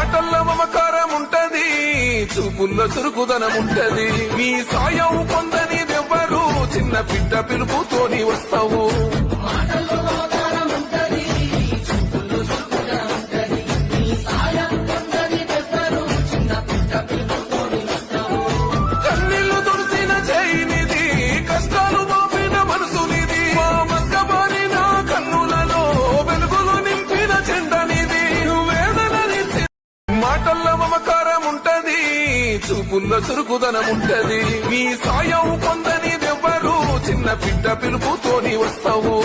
మాటల్లో మమకారం ఉంటది, చూపుల్లో చురుకుదనం ఉంటది. నీ సాయం పొందనిదెవ్వరు, చిన్న బిడ్డ పిలుపుతోని వస్తావు. కన్నీళ్లు తుడిసిన చేయినిది, కష్టాలు మోపిన మనసునిది, మా మస్కబారిన కన్నులలో వెలుగులు నింపిన చెండనిది. వేదననిచ్చి మాటల్లో మమకారం ఉంటది, చూపుల్లో చురుకుదనం ఉంటది. నీ సాయం పొందనిదెవ్వరు, చిన్న బిడ్డ పిలుపుతోని వస్తావు.